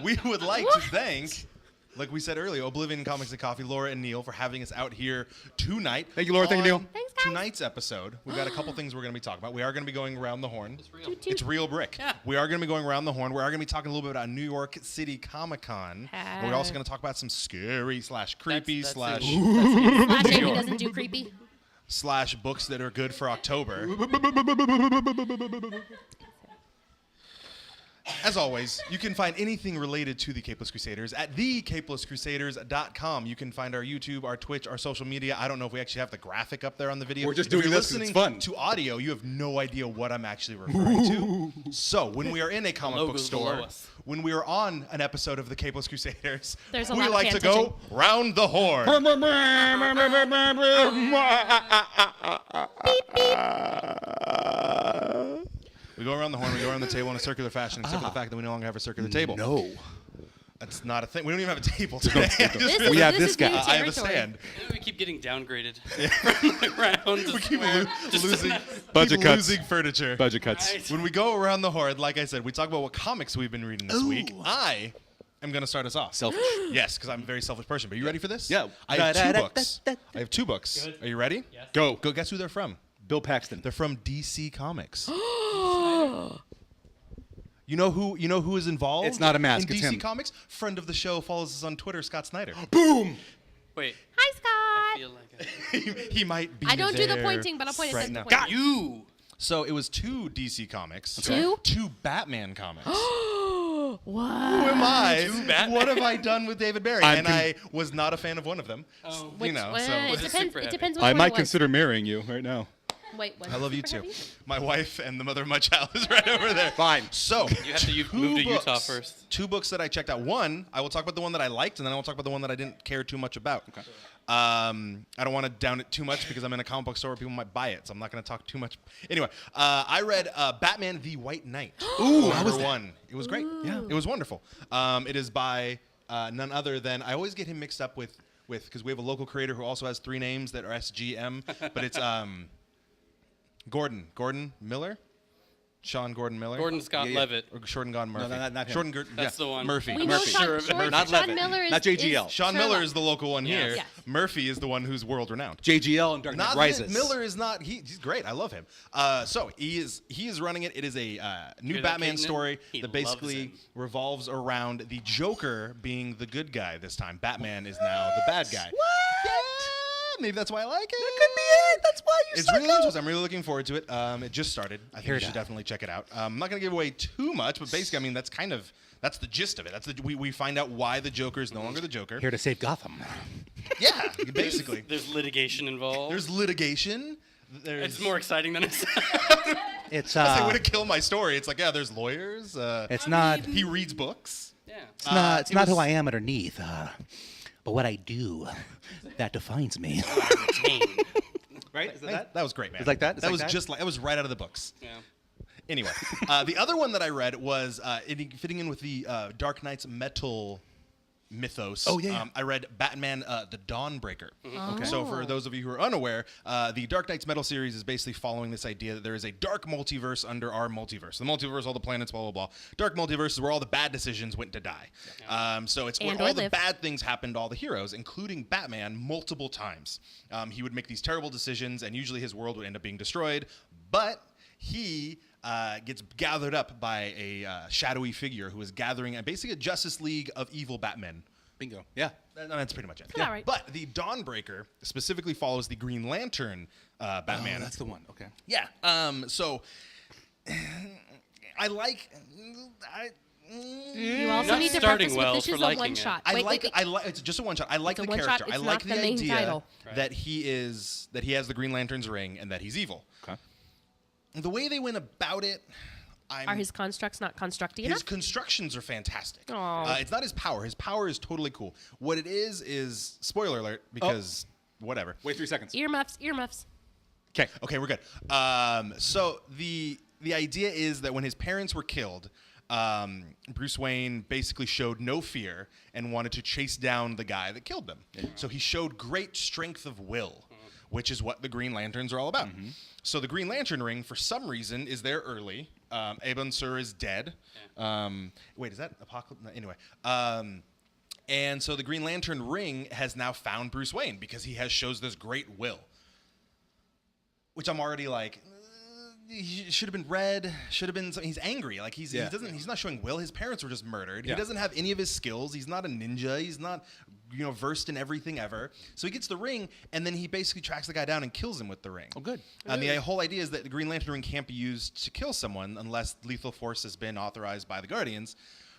we would like to thank, like we said earlier, Oblivion Comics and Coffee, Laura and Neil, for having us out here tonight. Thank you, Laura. Thank you, Neil. Thanks, guys. Tonight's episode, we've got a couple things we're going to be talking about. We are going to be going around the horn. It's real. It's real brick. Yeah. We are going to be going around the horn. We are going to be talking a little bit about New York City Comic Con. But we're also going to talk about some scary / creepy That's slash Jamie doesn't do creepy. / books that are good for October. As always, you can find anything related to the Capeless Crusaders at thecapelesscrusaders.com. You can find our YouTube, our Twitch, our social media. I don't know if we actually have the graphic up there on the video. We're just If doing you're this 'cause it's listening fun. to audio, you have no idea what I'm actually referring to. So, when we are in a comic book Logo's store, below us. when we are on an episode of the Capeless Crusaders, There's a we lot of like to hand go round the horn. We go around the horn, we go around the table in a circular fashion, except for the fact that we no longer have a circular table. No. That's not a thing. We don't even have a table today. We have this is guy. new I have a territory. stand. We keep getting downgraded from the ground to We keep square. losing, Budget keep cuts. losing furniture. Budget cuts. Right. When we go around the horn, like I said, we talk about what comics we've been reading this week. I am going to start us off. Selfish. Yes, because I'm a very selfish person. But are you ready for this? Yeah. I have two books. I have two books. Good. Are you ready? Yes. Go. Go guess who they're from. Bill Paxton. They're from DC Comics. You know who is involved? It's not a mask, In it's DC him. Comics, friend of the show, follows us on Twitter, Scott Snyder. Boom. Wait, Hi, I Scott. feel like he might be I don't do the there pointing, but I'll point at right them now. to point. you. So it was two DC Comics. Two? Two Batman comics. What? Who am I? Two Batman? What have I done with David Barry? I'm And I was not a fan of one of them. Oh. You know, Well, so it Was it depends. super It heavy? depends which I one might it was. consider marrying you right now. Wait, what? I love you Super too. heavy? My wife and the mother of my child is right over there. Fine. So You have to two move to Utah books. first. Two books that I checked out. One, I will talk about the one that I liked, and then I will talk about the one that I didn't care too much about. Okay. I don't want to down it too much because I'm in a comic book store where people might buy it, so I'm not going to talk too much. Anyway, I read Batman the White Knight. Ooh, how number was that? one. It was great. Yeah, it was wonderful. It is by none other than, I always get him mixed up with because we have a local creator who also has three names that are SGM, but it's Gordon Miller. Sean Gordon Miller. Gordon Scott Levitt. Or Jordan Gone Murphy. not him. That's the one. Murphy. We know Murphy. Sean, Sure of it. Sean, Not Sean Levitt. Miller is Not JGL. Sean Sherlock. Miller is the local one Yes. here. Yes. Murphy is the one who's world renowned. JGL and Dark Knight Not Rises. that Miller is not. He's great. I love him. So he is running it. It is a new Hear that, Batman Caitlin? story He that loves basically him. revolves around the Joker being the good guy this time. Batman is now the bad guy. What? Yeah, maybe that's why I like it. That could be it. That's why you It's suck really up. interesting. I'm really looking forward to it. It just started. I think Here you it should is. definitely check it out. I'm not going to give away too much, but basically, I mean, that's the gist of it. We find out why the Joker is no longer the Joker. Here to save Gotham. Yeah, basically. There's litigation involved. There's litigation. It's more exciting than it's. It's They would have killed my story. It's like, yeah, there's lawyers. it's not He reads books. Yeah. it's not who I am underneath, but what I do that defines me. Right? Is That was great, man. It's like that? It's That like was that? just like that was right out of the books. Yeah. Anyway, the other one that I read was fitting in with the Dark Knight's metal mythos. Oh, yeah. I read Batman: The Dawnbreaker. Okay. So for those of you who are unaware, the Dark Knight's metal series is basically following this idea that there is a dark multiverse under our multiverse. The multiverse, all the planets, blah blah blah. Dark multiverse is where all the bad decisions went to die. So it's where And all or the live. bad things happened to all the heroes, including Batman, multiple times. He would make these terrible decisions, and usually his world would end up being destroyed. But he gets gathered up by a shadowy figure who is gathering basically a Justice League of evil Batmen. Bingo. Yeah. That's pretty much it. About right. But the Dawnbreaker specifically follows the Green Lantern Batman. Oh, that's the one. Okay. Yeah. So I like. You also Not need to starting preface well with this for is a liking one it. shot. I Wait, like. wait, I like. It's just a one shot. I like It's the a one character. shot. I It's like not the the main idea title. that he has the Green Lantern's ring and that he's evil. Okay. The way they went about it, Are his constructs not constructy his enough? constructions are fantastic. Aw. It's not his power. His power is totally cool. What it is spoiler alert because whatever. Wait 3 seconds. Earmuffs, earmuffs. Okay, we're good. So the idea is that when his parents were killed, Bruce Wayne basically showed no fear and wanted to chase down the guy that killed them. So he showed great strength of will, which is what the Green Lanterns are all about. So the Green Lantern ring, for some reason, is there early. Aben Sur is dead. Yeah. Wait, is that Apocalypse? No, anyway. And so the Green Lantern ring has now found Bruce Wayne because he shows this great will. Which I'm already like, he should have been red. Should have been. He's angry. Like he doesn't. He's not showing will. His parents were just murdered. Yeah. He doesn't have any of his skills. He's not a ninja. He's not, versed in everything ever. So he gets the ring, and then he basically tracks the guy down and kills him with the ring. Oh, good. And the whole idea is that the Green Lantern ring can't be used to kill someone unless lethal force has been authorized by the Guardians,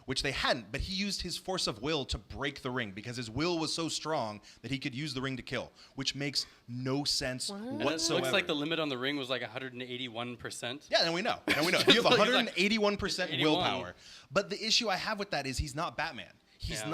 which they hadn't. But he used his force of will to break the ring because his will was so strong that he could use the ring to kill, which makes no sense And it whatsoever. looks like the limit on the ring was like 181%. Yeah, and we know. You have Like, 181% 81. willpower. But the issue I have with that is he's not Batman. He's Yeah.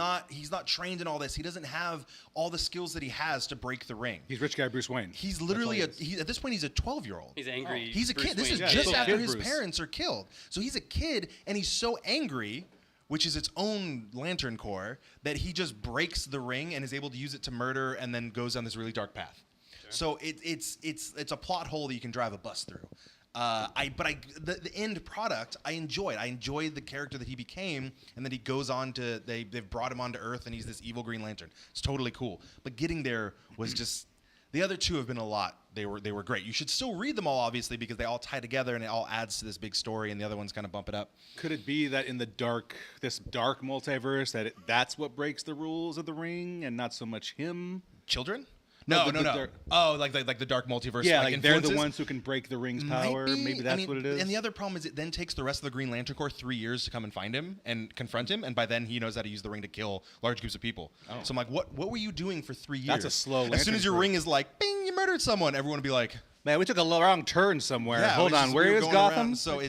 not trained in all this. He doesn't have all the skills that he has to break the ring. He's rich guy Bruce Wayne. He's literally at this point he's a 12-year-old. He's angry. He's a Bruce kid. This is Wayne. just little after kid his Bruce. parents are killed. So he's a kid and he's so angry, which is its own lantern core, that he just breaks the ring and is able to use it to murder and then goes down this really dark path. Sure. So it's a plot hole that you can drive a bus through. The end product I enjoyed. I enjoyed the character that he became, and that he goes on to. They've brought him onto Earth, and he's this evil Green Lantern. It's totally cool. But getting there was just. The other two have been a lot. They were great. You should still read them all, obviously, because they all tie together and it all adds to this big story, and the other ones kind of bump it up. Could it be that in this dark multiverse, that's what breaks the rules of the ring, and not so much him? Children? No, No. the- Oh, like the dark multiverse. Yeah, like they're the influences? ones who can break the ring's Might power. be. Maybe that's what it is. And the other problem is it then takes the rest of the Green Lantern Corps 3 years to come and find him and confront him, and by then he knows how to use the ring to kill large groups of people. Oh. So I'm like, what were you doing for 3 years? That's a slow As soon Lantern as your Corps. ring is like, bing, you murdered someone, everyone would be like, Man, we took a wrong turn somewhere. yeah, Hold it was on, just- where we were is going Gotham? around. So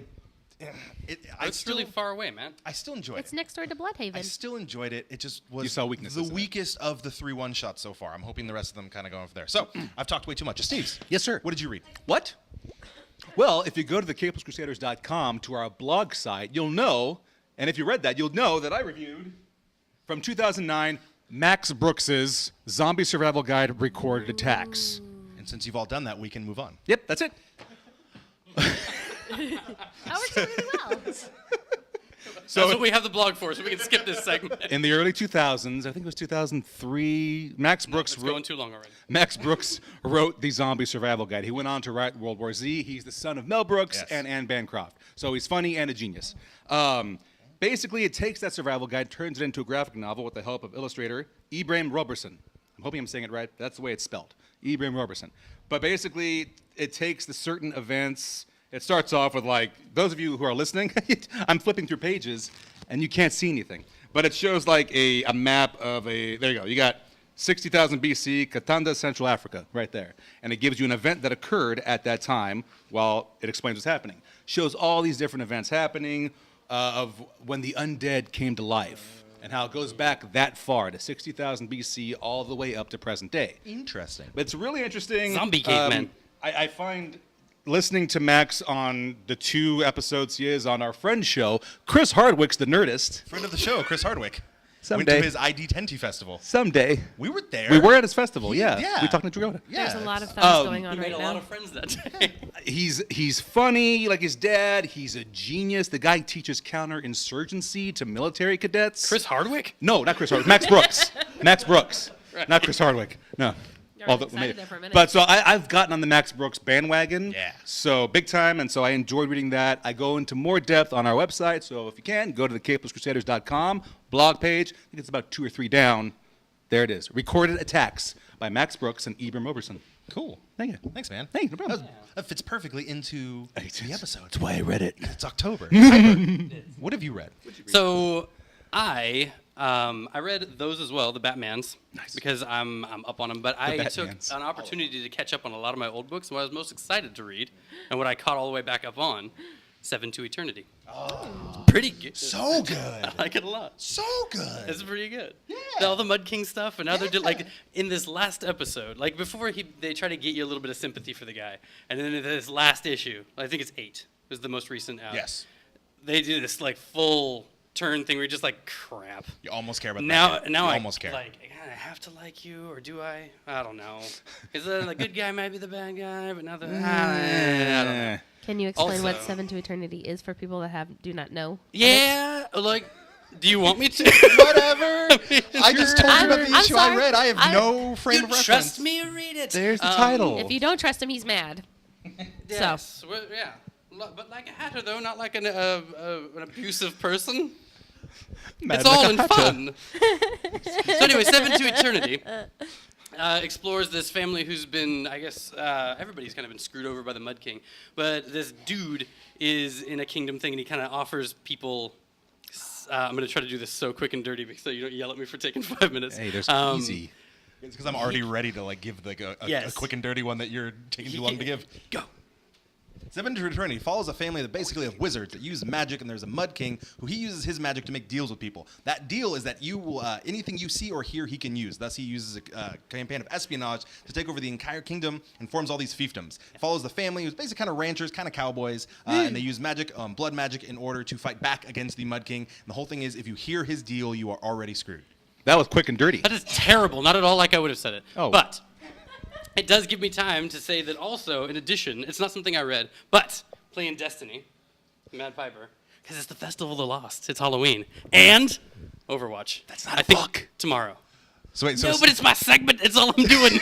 It's really far away, man. I still enjoyed It's it. next door to Bloodhaven. I still enjoyed it. It just was You saw weaknesses the in it. weakest of the 3 one-shots so far. I'm hoping the rest of them kind of go from there. So I've talked way too much. Steve. Yes, sir. What did you read? What? Well, if you go to the CaplessCrusaders.com to our blog site, you'll know, and if you read that, you'll know that I reviewed from 2009 Max Brooks's Zombie Survival Guide Recorded Attacks. And since you've all done that, we can move on. Yep, that's it. That works out really well. That's what we have the blog for, so we can skip this segment. In the early 2000s, I think it was 2003, Max Brooks It's going too long already. Max Brooks wrote the Zombie Survival Guide. He went on to write World War Z. He's the son of Mel Brooks Yes. and Anne Bancroft. So he's funny and a genius. Basically, it takes that survival guide, turns it into a graphic novel with the help of illustrator Ibrahim Roberson. I'm hoping I'm saying it right. That's the way it's spelled. Ibrahim Roberson. But basically, it takes the certain events. It starts off with, like, those of you who are listening, I'm flipping through pages, and you can't see anything. But it shows, like, a map of there you go. You got 60,000 BC, Katanga, Central Africa, right there. And it gives you an event that occurred at that time while it explains what's happening. Shows all these different events happening of when the undead came to life and how it goes back that far to 60,000 BC all the way up to present day. Interesting. But it's really interesting. Zombie cavemen. I find listening to Max on the 2 episodes he is on our friend show, Chris Hardwick's the Nerdist. Friend of the show, Chris Hardwick. Someday. Went to his ID10T festival. Someday. We were there. We were at his festival, yeah. Yeah. We talked to Dragota. Yeah. There's a lot of thumbs going We on made right a lot now. of friends that day. He's funny like his dad. He's a genius. The guy teaches counterinsurgency to military cadets. Chris Hardwick? No, not Chris Hardwick. Max Brooks. Max Brooks. Right. Not Chris Hardwick. No. You're Although- excited maybe. there for a minute. But so I've gotten on the Max Brooks bandwagon. Yeah. So big time, and so I enjoyed reading that. I go into more depth on our website, so if you can, go to the CaplessCrusaders.com blog page. I think it's about 2 or 3 down. There it is. Recorded Attacks by Max Brooks and Ibrahim Roberson. Cool. Thank you. Thanks, man. Hey, no problem. That fits perfectly into the episode. That's why I read it. It's October. Hyper. What have you read? So I read those as well, the Batmans, because I'm up on them. But I took Batmans. an opportunity to catch up on a lot of my old books, and what I was most excited to read, and what I caught all the way back up on, 7 to Eternity. Oh, pretty good. So good. I like it a lot. So good. It's pretty good. Yeah. All the Mud King stuff, and now they're like in this last episode, like before they try to get you a little bit of sympathy for the guy, and then in this last issue, I think it's 8, is the most recent out. Yes. They do this like full turn thing where you're just like, crap. You almost care about Now that. I almost care. Like, I have to like you, or do I? I don't know. Because the good guy might be the bad guy, but now the I don't know. Can you explain what Also- Seven to Eternity is for people that do not know? Yeah, like, do you want me to? Whatever. I just told you about the I'm issue I sorry. read. I have no frame You of reference. trust me or read it. There's the title. If you don't trust him, he's mad. Yes. Well, yeah. But like a hatter, though, not like an abusive person. Mad It's all like in a hatter. fun. So anyway, Seven to Eternity explores this family who's been, I guess, everybody's kind of been screwed over by the Mud King. But this dude is in a kingdom thing, and he kind of offers people. I'm going to try to do this so quick and dirty so you don't yell at me for taking 5 minutes. Hey, there's easy. It's because I'm already ready to like give like a Yes. quick and dirty one that you're taking too long to give. Go. Seven to Eternity follows a family that basically of wizards that use magic, and there's a Mud King who he uses his magic to make deals with people. That deal is that you will anything you see or hear, he can use. Thus, he uses a campaign of espionage to take over the entire kingdom and forms all these fiefdoms. Follows the family who's basically kind of ranchers, kind of cowboys, and they use magic, blood magic, in order to fight back against the Mud King. And the whole thing is, if you hear his deal, you are already screwed. That was quick and dirty. That is terrible. Not at all like I would have said it. Oh. But it does give me time to say that also, in addition, it's not something I read, but playing Destiny, Mad Piper, because it's the Festival of the Lost. It's Halloween. And Overwatch. That's not a think book. Tomorrow. So wait, No, but it's my segment. It's all I'm doing.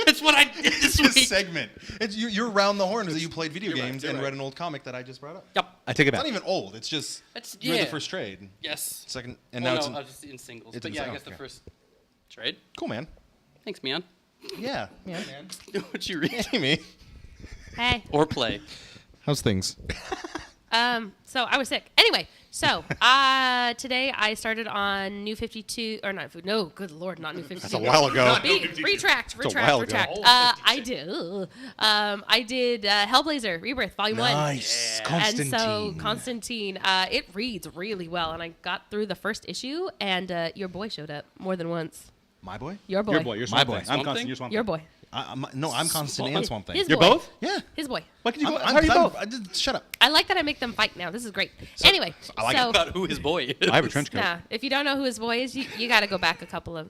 It's what I did this this week. segment. You're round the horn is that you played video You're right, games you're and right. read an old comic that I just brought up. Yep. I take it It's back. not even old. It's just That's, you read yeah. the first trade. Yes. Second, and Well, now no, it's I was just in singles. it's But in yeah, I sing- guess the okay. first trade. cool, man. Thanks, man. Yeah. What you read? Hey, me. Hey. Or play. How's things? So I was sick. Anyway, so today I started on New 52, or not, no, good Lord, not New 52. That's a while ago. Retract. a while ago. I did Hellblazer Rebirth Volume 1. Nice. Constantine. And so Constantine, it reads really well, and I got through the first issue, and your boy showed up more than once. My boy? Your boy. Your boy. You're My Swamp boy. Thing. I'm Swamp Constantine. Thing? You're Swamp Your Thing. boy. I'm Constantine and Swamp Thing. His You're boy. both? Yeah. His boy. Why could you go? I'm- How are you I'm- both? I just shut up. I like that I make them fight now. This is great. Anyway, I like so About who his boy is. I have a trench coat. nah, if you don't know who his boy is, you got to go back a couple of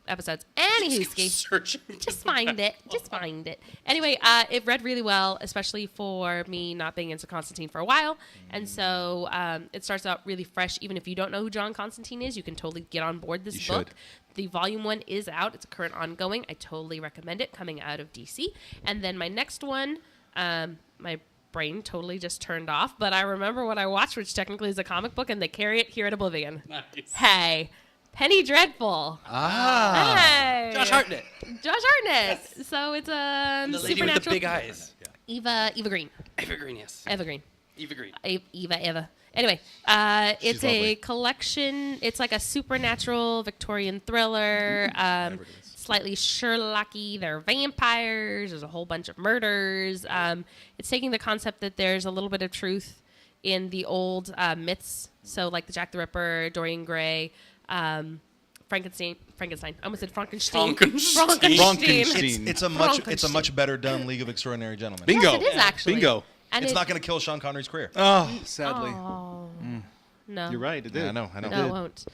episodes. Anywho, Search. just find it. Just find it. Anyway, it read really well, especially for me not being into Constantine for a while. And so it starts out really fresh. Even if you don't know who John Constantine is, you can totally get on board this You book. should. The volume 1 is out. It's a current ongoing. I totally recommend it, coming out of DC. And then my next one, my brain totally just turned off, but I remember what I watched, which technically is a comic book, and they carry it here at Oblivion. Nice. Hey, Penny Dreadful. Ah. Hey. Josh Hartnett. Josh Hartnett. So it's a And the lady with the supernatural. big eyes. Eva Green. Eva Green, yes. Eva Green. Eva Green. Eva. Anyway, it's a lovely. collection. It's like a supernatural Victorian thriller. Slightly Sherlocky. There are vampires. There's a whole bunch of murders. It's taking the concept that there's a little bit of truth in the old myths. So like the Jack the Ripper, Dorian Gray, Frankenstein. I almost said Frankenstein. Frankenstein. It's a much better done League of Extraordinary Gentlemen. Bingo. Yes, it is actually. Bingo. And It's not going to kill Sean Connery's career. Oh, sadly. Oh, no. You're right. It did. Yeah, I know. No, it won't.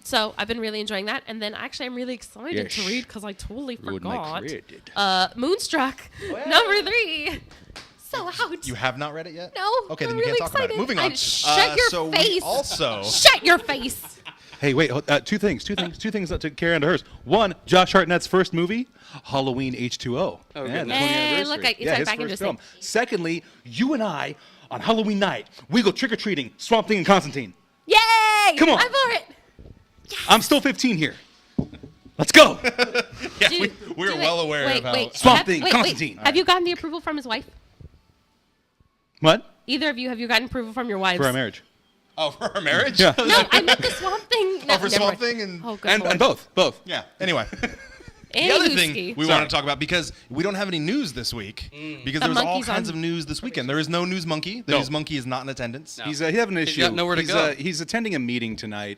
So I've been really enjoying that, and then actually I'm really excited to Yes. read because I totally Ruined my forgot. career, it did. Moonstruck, number 3. So out. You have not read it yet? No. Okay, I'm then you really can't talk excited. about it. Moving on. Shut your so face. We also. Shut your face. Hey, wait. Two things to carry on to hers. One, Josh Hartnett's first movie, Halloween H2O. Oh, Yeah, goodness. the 20th Hey, anniversary. look, it's yeah, like his back first into film. sync. Secondly, you and I, on Halloween night, we go trick-or-treating, Swamp Thing and Constantine. Yay! Come on. I'm for it. I'm still 15 here. Let's go. Dude, we're do well it. aware wait, of how- Wait, Swamp have- Thing, wait, Constantine. Have you gotten the approval from his wife? What? Either of you, have you gotten approval from your wives? For our marriage. Oh, for our marriage? Yeah. No, I meant the Swamp Thing. No, Oh, for never Swamp mind. Thing and Oh, good And Lord. both. yeah. Anyway, the And other Yuski. thing we want to talk about, because we don't have any news this week, because The there was all monkey's kinds on- of news this weekend. There is no news monkey. The No. news monkey is not in attendance. No. He's having an He's issue. got nowhere to go. He's attending a meeting tonight.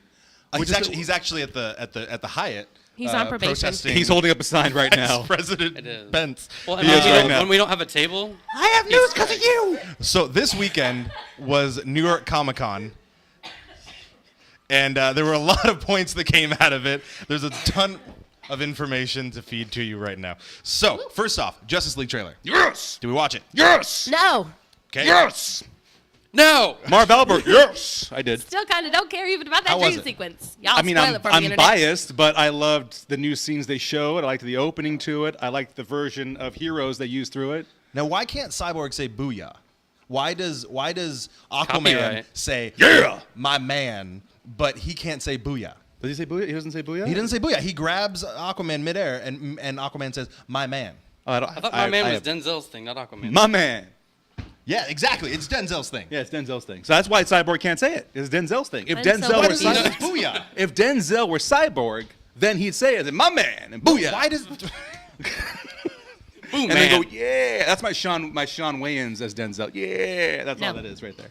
He's actually at the Hyatt. He's on probation. Protesting He's holding up a sign right Vice now. President It is. Pence. Well, He is right now. when we don't have a table, I have news because of you. So this weekend was New York Comic Con. And there were a lot of points that came out of it. There's a ton of information to feed to you right now. So, first off, Justice League trailer. Yes. Did we watch it? Yes. No. Okay. Yes. No. Marv Albert. Yes. I did. Still kind of don't care even about that How was dream it? sequence. Y'all I mean, spoil it for me, I'm internet. biased, but I loved the new scenes they showed. I liked the opening to it. I liked the version of heroes they used through it. Now, why can't Cyborg say booyah? Why does Aquaman Copyright. say, Yeah, my man, but he can't say booyah? Does he say booyah? He doesn't say booyah? He doesn't say booyah. He grabs Aquaman midair, and Aquaman says, my man. Oh, I I thought my man was Denzel's thing, not Aquaman. My man. Yeah, exactly. It's Denzel's thing. Yeah, it's Denzel's thing. So that's why Cyborg can't say it. It's Denzel's thing. If Denzel Denzel Why were does he say Cyborg, booyah? if Denzel were Cyborg, then he'd say it. My man and booyah. Why does... Boom, and man. then go, yeah. That's my Sean Wayans as Denzel. Yeah, that's all No. that is right there.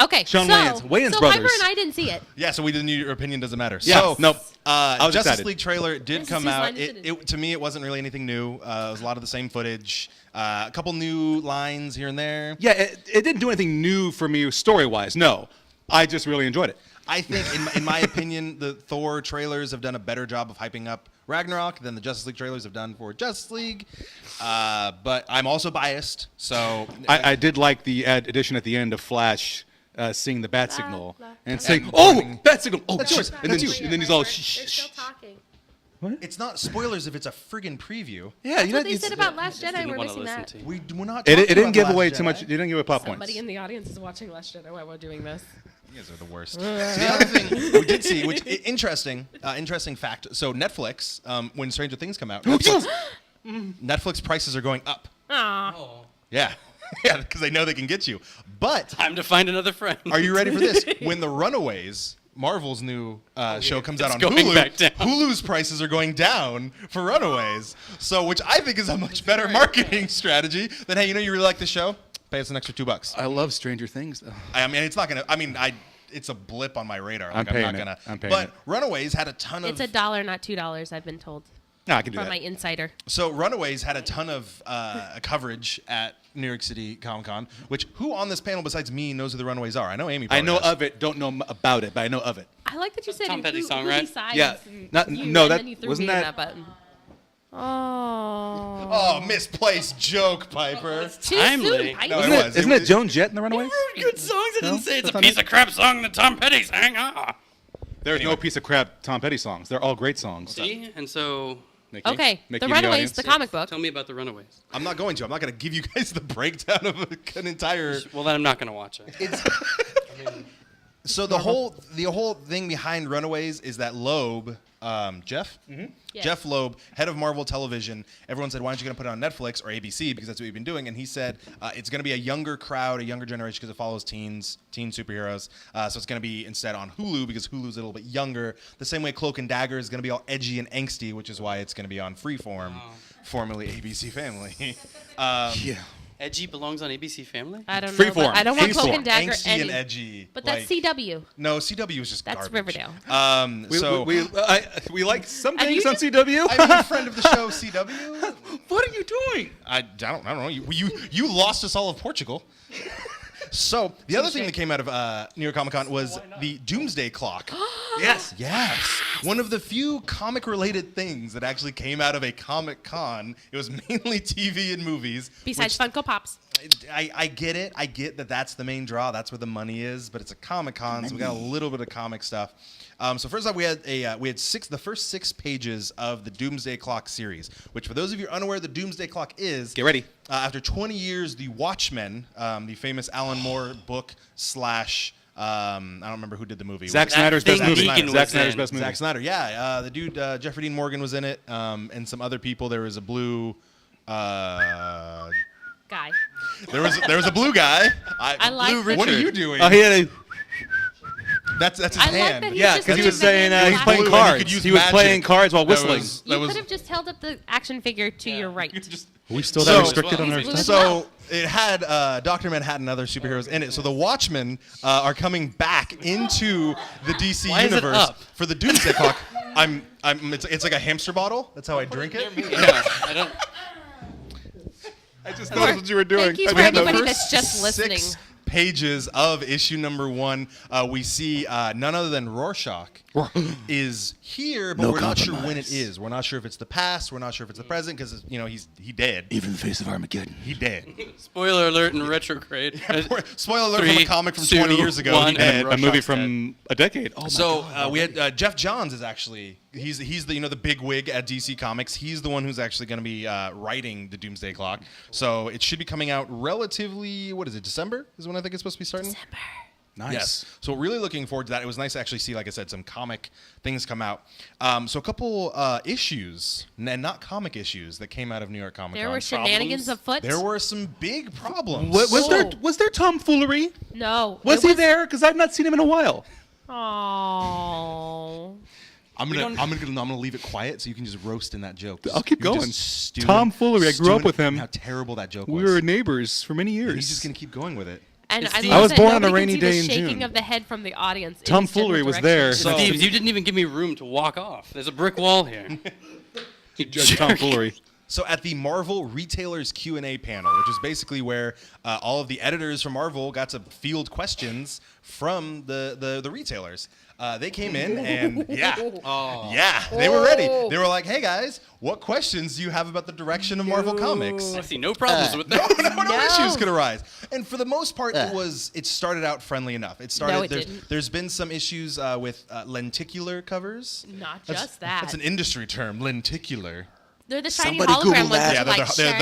Okay, Sean so, Wayans so brothers. Piper and I didn't see it. Yeah, so your opinion doesn't matter. Yeah, So, nope. I was Justice excited. League trailer did This come is out. whose line is it? To me, it wasn't really anything new. It was a lot of the same footage. A couple new lines here and there. Yeah, it didn't do anything new for me story-wise. No, I just really enjoyed it. I think, in my opinion, the Thor trailers have done a better job of hyping up Ragnarok than the Justice League trailers have done for Justice League. But I'm also biased, so I did like the addition at the end of Flash seeing the bat signal blah, and blah. saying, And "Oh, burning. bat signal! Oh, That's shit!" yours. And That's then yours. and then he's all, They're "Shh, still shh." talking. it's not spoilers if it's a friggin' preview. Yeah, That's you know, what they it's- said about Last Jedi. Didn't We're wanna missing listen that. to you. We're not. It talking didn't about give The away Last too much. Jedi. It didn't give away plot Somebody points. in the audience is watching Last Jedi while we're doing this. You guys are the worst. So the other thing we did see, which interesting fact. So Netflix, when Stranger Things come out, Netflix prices are going up. Aw. Yeah, yeah, because they know they can get you. But Time to find another friend. are you ready for this? When The Runaways, Marvel's new show, comes out on It's going Hulu, back down. Hulu's prices are going down for Runaways. So, which I think is a much better marketing strategy than, hey, you know, you really like the show? Pay us an extra $2. I love Stranger Things, though. I mean, it's not gonna. I mean, it's a blip on my radar. Like, I'm paying not it. gonna. I'm paying but it. Runaways had a ton of. It's $1, not $2. I've been told No, I can do from that. my insider. So Runaways had a ton of coverage at New York City Comic Con. Which who on this panel besides me knows who the Runaways are? I know Amy. I know does. of it. Don't know about it, but I know of it. I like that you said Tom Petty who, song, who right? decides Yeah. you, No, and that- then you threw wasn't me in that- that button. Oh. Oh, misplaced joke, Piper. Too timely. soon, Piper. No, it Isn't was. Isn't it Joan Jett in The Runaways? Good songs. I didn't No? say it's a That's piece not of crap song that Tom Petty sang. There's no piece of crap Tom Petty songs. They're all great songs. See? And so, Mickey? Okay, Mickey The in Runaways, audience? the comic book. tell me about the Runaways. I'm not going to. I'm not going to give you guys the breakdown of an entire. Well, then I'm not going to watch it. So the whole thing behind Runaways is that Loeb, Jeff, Yes. Jeff Loeb, head of Marvel Television. Everyone said, "Why aren't you going to put it on Netflix or ABC because that's what you've been doing?" And he said, "It's going to be a younger crowd, a younger generation because it follows teen superheroes. So it's going to be instead on Hulu because Hulu's a little bit younger. The same way Cloak and Dagger is going to be all edgy and angsty, which is why it's going to be on Freeform, formerly ABC Family." Yeah. Edgy belongs on ABC Family? I don't know. Freeform. But I don't want Cloak Freeform. and Dagger Angsty any. and edgy. But that's like- CW. No, CW is just That's garbage. Riverdale. We like some Have you things on just- CW. I'm a friend of the show, CW. What are you doing? I don't know. You lost us all of Portugal. So the other thing that came out of New York Comic Con was the Doomsday Clock. Yes. Yes, one of the few comic-related things that actually came out of a Comic Con. It was mainly TV and movies. Besides which Funko Pops. I get it. I get that that's the main draw. That's where the money is. But it's a Comic Con, so we got a little bit of comic stuff. So first off, we had the first 6 pages of the Doomsday Clock series. Which, for those of you unaware, the Doomsday Clock is Get ready. After 20 years, the Watchmen, the famous Alan Moore book / I don't remember who did the movie. Zack Snyder's best thing movie. Negan Zack was Snyder's in. best movie. Zack Snyder, yeah. The dude, Jeffrey Dean Morgan was in it, and some other people. There was a blue. Guy. There was a blue guy. I like Blue that- What are Richard. you doing? Oh, he had a That's his I like hand. that he yeah, just because he was invented saying he's black- playing Blue, and he cards. could use He was magic. playing cards while That whistling. was- You was- could have just held up the action figure to your right. we still So- that restricted on He's our blue stuff? as well. So it had Dr. Manhattan and other superheroes in it. So the Watchmen are coming back into the DC Why is it universe up? for the Doomsday Clock. It's like a hamster bottle. That's how I drink it. Yeah, I don't. I just noticed what you were doing. Thank you So for we had the anybody first that's just listening. 6 pages of issue number 1, we see none other than Rorschach is here, but we're not sure when it is. We're not sure if it's the past. We're not sure if it's the present because he dead. Even in the face of Armageddon. He dead. Spoiler alert in retrograde. Spoiler alert from a comic from 20 years ago. He dead. A movie from a decade. Oh my So we had Jeff Johns is actually he's the the big wig at DC Comics. He's the one who's actually going to be writing the Doomsday Clock. So it should be coming out relatively. What is it? December is when I think it's supposed to be starting. December. Nice. Yes. So really looking forward to that. It was nice to actually see, like I said, some comic things come out. So a couple issues, and not comic issues, that came out of New York Comic Con. There were shenanigans afoot. There were some big problems. Was there tomfoolery? No. Was he there? Because I've not seen him in a while. Oh. I'm gonna leave it quiet so you can just roast in that joke. I'll keep You can going. just stew Tomfoolery. I grew stew up with him. How terrible that joke We was. were neighbors for many And years. he's just gonna keep going with it. And Steve- I I was that born on a nobody rainy can day see in the shaking June. of the head from the audience. in Tomfoolery general was direction. there. So- Steve, you didn't even give me room to walk off. There's a brick wall here. You jerk. Tomfoolery. So at the Marvel Retailers Q&A panel, which is basically where all of the editors from Marvel got to field questions from the retailers. They came in and they were ready. They were like, "Hey guys, what questions do you have about the direction of Marvel Comics?" I see no problems with that. No issues could arise. And for the most part, it started out friendly enough. It started. didn't. There's been some issues with lenticular covers. Not That's- just that. That's an industry term, lenticular. They're the shiny Somebody hologram Google ones. that. that Yeah, are like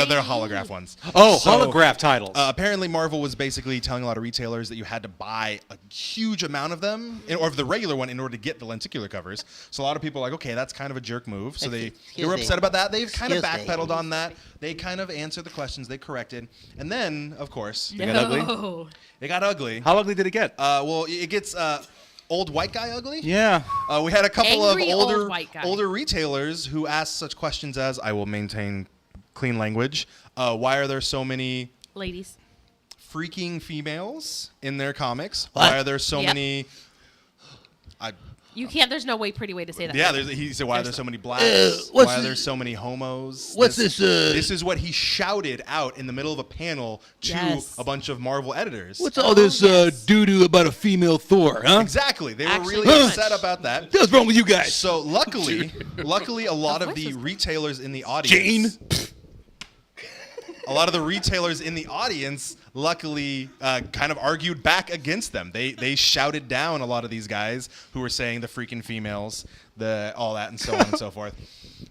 they're shiny. holograph ones. Oh, So, holograph titles. apparently, Marvel was basically telling a lot of retailers that you had to buy a huge amount of them, or of the regular one, in order to get the lenticular covers. So a lot of people are like, okay, that's kind of a jerk move. So they were upset about that. They've kind of Excuse me. backpedaled on that. They kind of answered the questions. They corrected. And then, of course, got ugly? No. it got ugly. How ugly did it get? Well, it gets old white guy ugly. Yeah. We had a couple Angry of old white guy. older retailers who asked such questions as, I will maintain clean language. Why are there so many Ladies. freaking females in their comics? What? Why are there so Yep. many? You can't. There's no pretty way to say that. Yeah, he said, why are there so many blacks? what's Why are the- there so many homos? What's this? This is what he shouted out in the middle of a panel to Yes. a bunch of Marvel editors. What's all this yes. doo-doo about a female Thor, huh? Exactly. They were Actually, really pretty upset much. about that. What's wrong with you guys? So luckily, a lot The of voice the was- retailers in the audience, a lot of the retailers in the audience, luckily, kind of argued back against them. They shouted down a lot of these guys who were saying the freaking females, all that, and so on and so forth.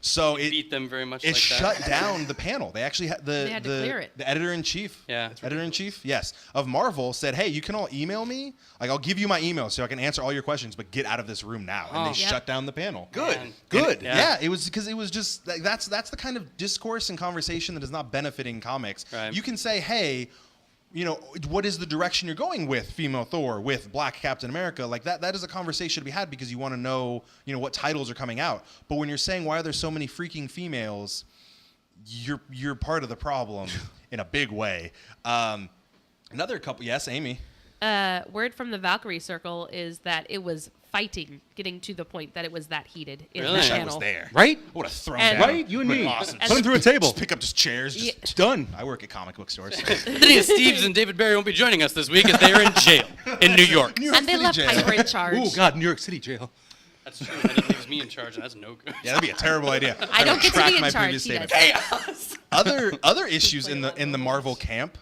So it Beat them very much it like shut that. down the panel. They actually had They had to clear it. the editor in chief. Yeah. Editor in chief, yes, of Marvel said, "Hey, you can all email me. Like, I'll give you my email so I can answer all your questions, but get out of this room now." And they Yep. shut down the panel. Good. Man. Good. And yeah, it was because it was just that's the kind of discourse and conversation that is not benefiting comics. Right. You can say, hey, what is the direction you're going with female Thor, with Black Captain America? Like that is a conversation to be had because you want to know, what titles are coming out. But when you're saying why are there so many freaking females, you're part of the problem in a big way. Another couple, yes, Amy. Word from the Valkyrie Circle is that it was fighting, getting to the point that it was that heated in Really? the Wish I panel. was there. Right? I would have thrown And- down. Right? You and me. Awesome. And- Put him through a table. Just pick up just chairs. Just, It's done. I work at comic book stores. The thing is, Steve's and David Barry won't be joining us this week as they are in jail in New York. New York And they City left jail. Piper in charge. Oh, God, New York City jail. That's true. And it leaves me in charge, and that's no good. Yeah, that'd be a terrible idea. I don't get to retract be in my charge. previous He does. statement. Other issues play in a lot the of Marvel camp,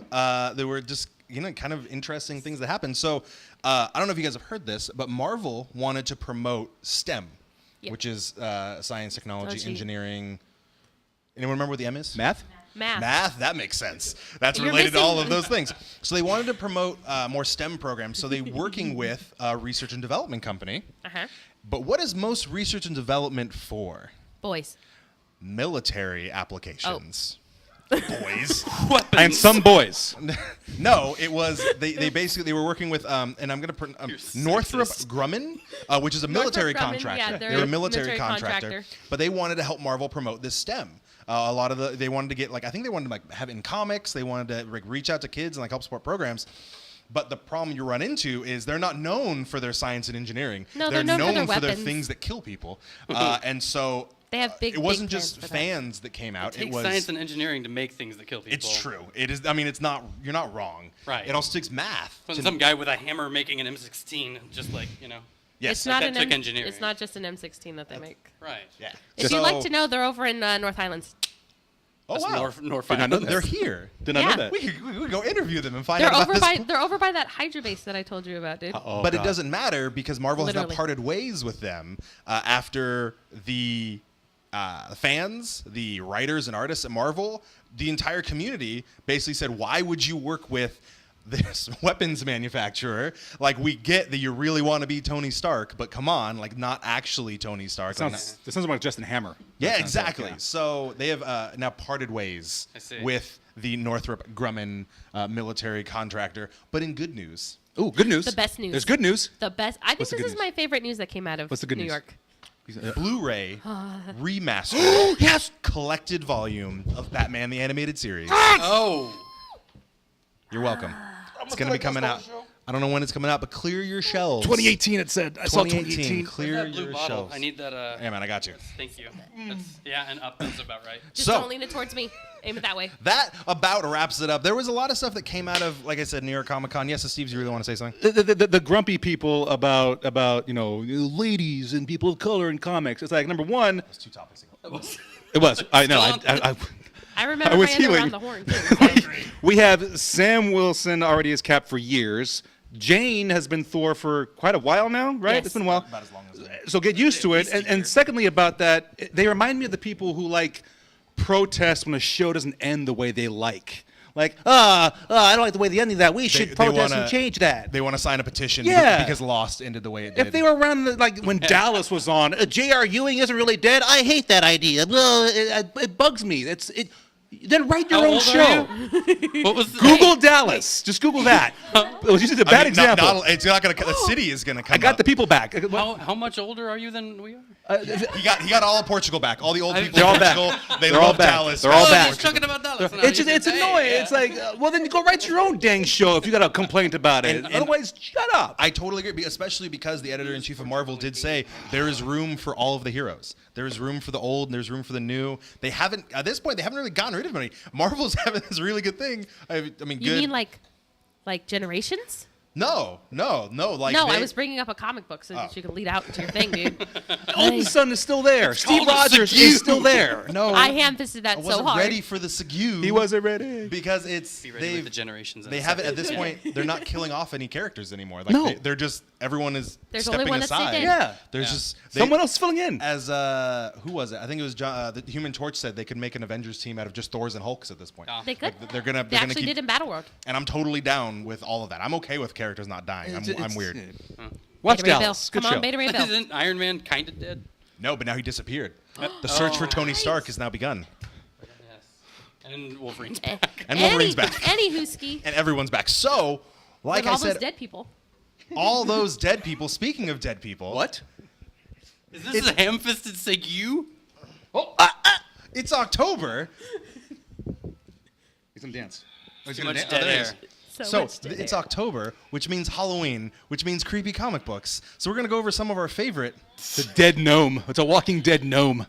there were just kind of interesting things that happened. So I don't know if you guys have heard this, but Marvel wanted to promote STEM, Yeah. which is science, technology, Technology. engineering. Anyone remember what the M is? Math? Math. That makes sense. That's You're related to missing all of one. those things. So they wanted to promote more STEM programs. So they working with a research and development company. Uh-huh. But what is most research and development for? Boys. Military applications. Oh. Boys. And some boys. No, it was they were working with and I'm gonna Northrop sexist. Grumman, which is a military Grumman, contractor. yeah, they they're were a a military military contractor, contractor. but they wanted to help Marvel promote this STEM. A lot of they wanted to get I think they wanted to have it in comics. They wanted to reach out to kids and help support programs. But the problem you run into is they're not known for their science and engineering. No, they're they're known for their their weapons. things that kill people. And so They have big. it wasn't big just plans for that. fans that came out. It takes was science and engineering to make things that kill people. It's true. It is. I mean, it's not. You're not wrong. Right. It also takes math. Wasn't some guy with a hammer making an M16, just like, Yes. It's not that an took M- engineering. It's not just an M16 that they make. Right. Yeah. If So- you'd like to know, they're over in North Highlands. Oh That's wow. North Did not know Island. that. They're here. Did not Yeah. know that. We could go interview them and find They're out about over this. by. They're over by that Hydra base that I told you about, dude. Oh, But it God. doesn't matter because Marvel has now Literally. parted ways with them after the fans, the writers and artists at Marvel, the entire community basically said, "Why would you work with this weapons manufacturer? Like, we get that you really want to be Tony Stark, but come on, like, not actually Tony Stark." Like, This sounds like Justin Hammer. yeah, That sounds like, exactly. yeah. So they have now parted ways I see. with the Northrop Grumman military contractor, but in good news. Ooh, good news. The best news. There's good news. The best. I think What's the this good is news? my favorite news that came out of What's the good New news? York. Blu-ray remastered Yes. collected volume of Batman the Animated Series. Oh. You're welcome. It's going to be coming out. I don't know when it's coming out, but clear your shelves. 2018, it said. I saw 2018. 2018. Clear That blue your bottle. shelves. I need that. Yeah, man, I got you. Thank you. Yeah, and up. That's about right. Just So- don't lean it towards me. Aim it that way. That about wraps it up. There was a lot of stuff that came out of, like I said, New York Comic Con. Yes, Steve, you really want to say something? The grumpy people about ladies and people of color in comics. It's like, number one, There's 2 topics ago. it was. I know. Still I remember I was my end healing. around the horn. Too, so. We have Sam Wilson already as Cap for years. Jane has been Thor for quite a while now, right? Yes. It's been a while. About as long as So get used to it. least a year. And secondly, about that, they remind me of the people who like protest when a show doesn't end the way they like. Like, I don't like the way the ending of that. We should protest and change that. They want to sign a petition Yeah. because Lost ended the way it did. If they were around like when Dallas was on, J.R. Ewing isn't really dead. I hate that idea. Well, it bugs me. Then write your How own old show. are you? What was the Google Dallas. Just Google that. It was just a bad example. It's not going to. The city is going to come. I got up. the people back. How much older are you than we are? He got all of Portugal back. All the old people. They're all in back. Portugal, They They're all love back. Dallas. They're all Oh, back. just talking about Dallas. now. It's You just, it's can say, annoying. yeah. It's like, well, then you go write your own dang show if you got a complaint about it. And- Otherwise, shut up. I totally agree, especially because the editor-in-chief of Marvel did say there is room for all of the heroes. There is room for the old, and there's room for the new. They haven't, at this point, they haven't really gotten rid of any. Marvel's having this really good thing. I mean, You good. mean like Generations? No. Like No, they- I was bringing up a comic book so that you could lead out into your thing, dude. Olden Son is still there. Steve called a Rogers Seguin. is still there. No, I ham-fisted that I so wasn't hard. ready for the Segu. He wasn't ready. because it's Be ready with they've the generations. they haven't at this point. They're not killing off any characters anymore. Like No. they're just everyone is There's only stepping one that stayed aside. dead. Yeah. There's Yeah. just they- Someone else filling in. As who was it? I think it was John, the Human Torch said they could make an Avengers team out of just Thors and Hulks at this point. Oh. They could. Like, they're gonna They they're gonna actually keep, did in Battleworld. and I'm totally down with all of that. I'm okay with characters not dying. I'm weird. Watch Beta Ray Dallas. Bill. Good Come show. on, Beta Ray Bill. Isn't Iron Man kind of dead? No, but now he disappeared. The search for Tony Stark has now begun, Yes. And Wolverine's Eh, back. And Wolverine's Any- back. Any Husky. and everyone's back. So, like With I all said, those dead people. all those dead people. Speaking of dead people, What? Is this a ham-fisted Segu? it's October. He's gonna dance. Too much dead air. So much dead it's air. October, which means Halloween, which means creepy comic books. So we're gonna go over some of our favorite. It's a dead gnome. It's a walking dead gnome.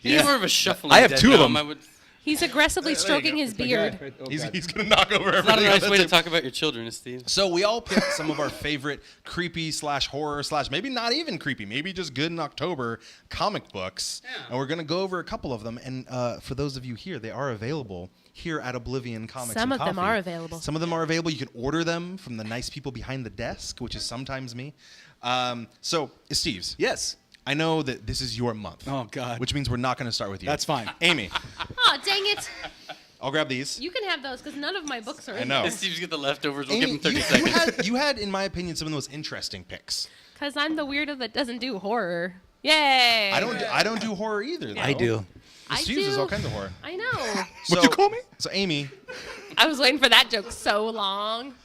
He's more of a shuffling. I have dead two of gnome, them. I would. He's aggressively stroking his beard. He's gonna knock over Not a everything. nice on way the to table. talk about your children, Steve. So we all picked some of our favorite creepy / horror / maybe not even creepy, maybe just good in October comic books, Yeah. and we're gonna go over a couple of them. And for those of you here, they are available here at Oblivion Comics. Some and of them Coffee. are available. Some of them are available. You can order them from the nice people behind the desk, which is sometimes me. So Steve's. Yes. I know that this is your month. Oh, God. Which means we're not going to start with you. That's fine. Amy, Oh, dang it. I'll grab these. You can have those because none of my books are in know. If Steve's get the leftovers, we'll Amy, give him 30 you seconds. had, in my opinion, some of the most interesting picks. Because I'm the weirdo that doesn't do horror. Yay. I don't do horror either. Though. I do. I Steve's is do. all kinds of horror. I know. What'd you call me? So Amy, I was waiting for that joke so long.